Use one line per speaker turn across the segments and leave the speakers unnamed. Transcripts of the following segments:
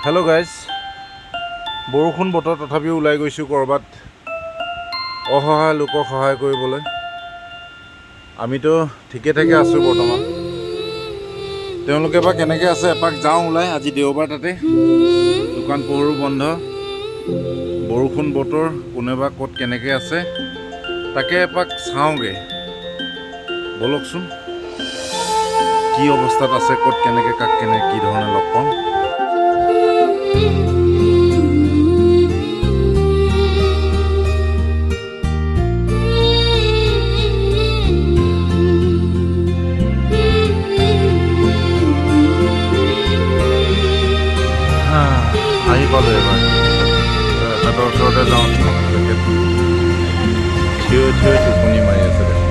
Hello' guys, বৰষুণ বতৰ তথাপিও ওলাই গৈছোঁ ক'ৰবাত অসহায় লোকক সহায় কৰিবলৈ। আমিতো ঠিকে ঠাকে আছোঁ বৰ্তমান। তেওঁলোকে বা কেনেকৈ আছে এপাক যাওঁ ওলাই। আজি দেওবাৰ, তাতে দোকান পোহৰো বন্ধ, বৰষুণ বতৰ, কোনোবা ক'ত কেনেকৈ আছে তাকে এপাক চাওঁগৈ। ব'লকচোন, কি অৱস্থাত আছে, ক'ত কেনেকৈ, কাক কি ধৰণে লগ পাওঁ। আহি পালোঁ এবাৰ, এখেতৰ ওচৰতে যাওঁ। থিয় থিয় টোপনি মাৰি আছে দেখোন।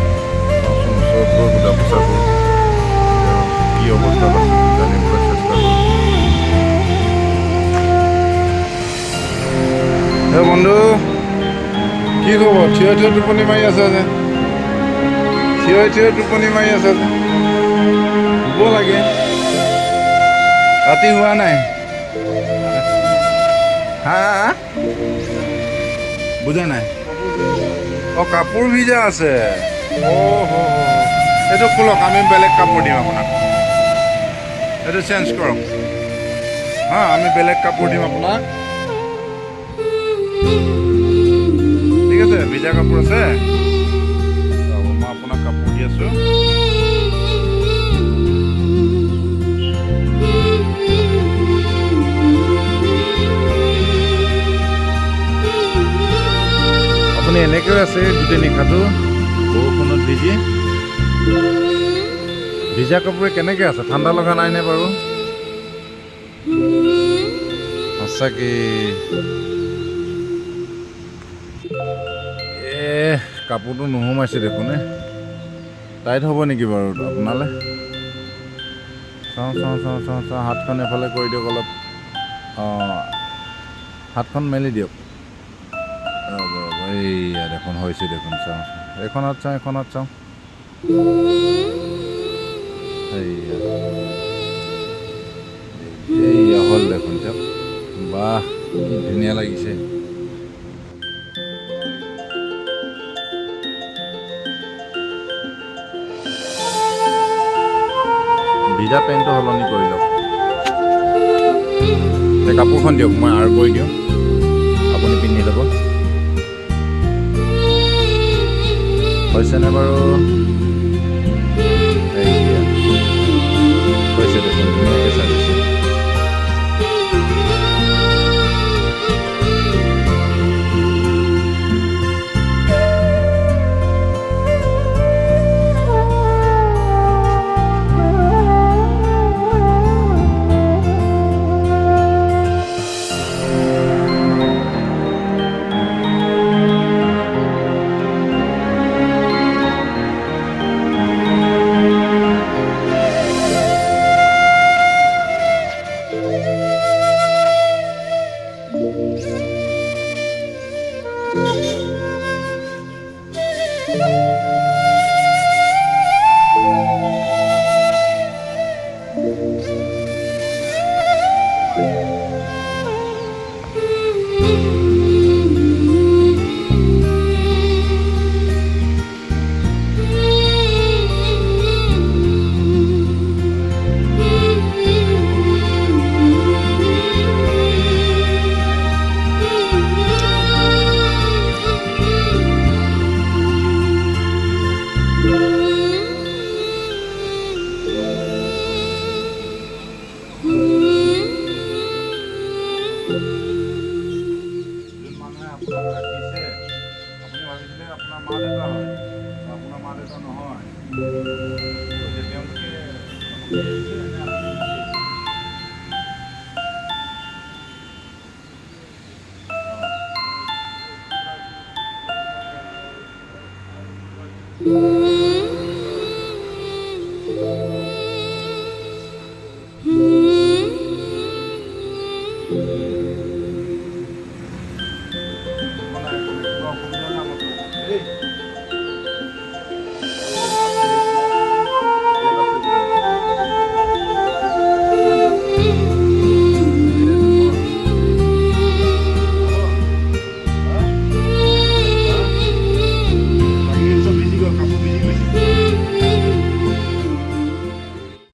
চাওঁচোন ওচৰত গৈ সোধা পোছা কৰোঁ, কি অৱস্থাত আছে জানিবলৈ চেষ্টা কৰোঁ। হে বন্ধু, কি খবৰ? থিয় থিয় টোপনি মাৰি আছে যে, থিয় থিয় টোপনি মাৰি আছে যে, শুব লাগে। ৰাতি হোৱা নাই? হা হা, বুজা নাই। অঁ, কাপোৰ ভিজা আছে। অ' হ, এইটো খোলক, আমি বেলেগ কাপোৰ দিম আপোনাক। এইটো চেঞ্জ কৰক হা, আমি বেলেগ কাপোৰ দিম আপোনাক। ঠিক আছে, ভিজা কাপোৰ আছে, হ'ব, মই আপোনাক কাপোৰ দি আছোঁ। আপুনি এনেকৈ আছে গোটেই নিশাটো বৰষুণত ভিজি। ভিজা কাপোৰে কেনেকৈ আছে? ঠাণ্ডা লগা নাইনে বাৰু? সঁচাকৈ কাপোৰটো নোসোমাইছে দেখোন। টাইট হ'ব নেকি বাৰু আপোনালৈ? চাওঁ চাওঁ চাওঁ চাওঁ চাওঁ, হাতখন এফালে কৰি দিয়ক অলপ। অঁ, হাতখন মেলি দিয়ক। ৰ'ব ৰ'ব, এইয়া দেখোন হৈছে দেখোন। চাওঁ এইখনত চাওঁ, এইখনত চাওঁ। এইয়া হ'ল দেখোন, চাওক। বাহ, কি ধুনীয়া লাগিছে। ভিজা পেণ্টটো সলনি কৰি লওক। এই কাপোৰখন দিয়ক, মই আৰ কৰি দিওঁ, আপুনি পিন্ধি ল'ব। হৈছেনে বাৰু? এইয়া হৈছে দেখোন, ধুনীয়াকৈ চালিছে। আপোনাৰ মা দেউতা হয়, আপোনাৰ মা দেউতা নহয়। তেওঁলোকে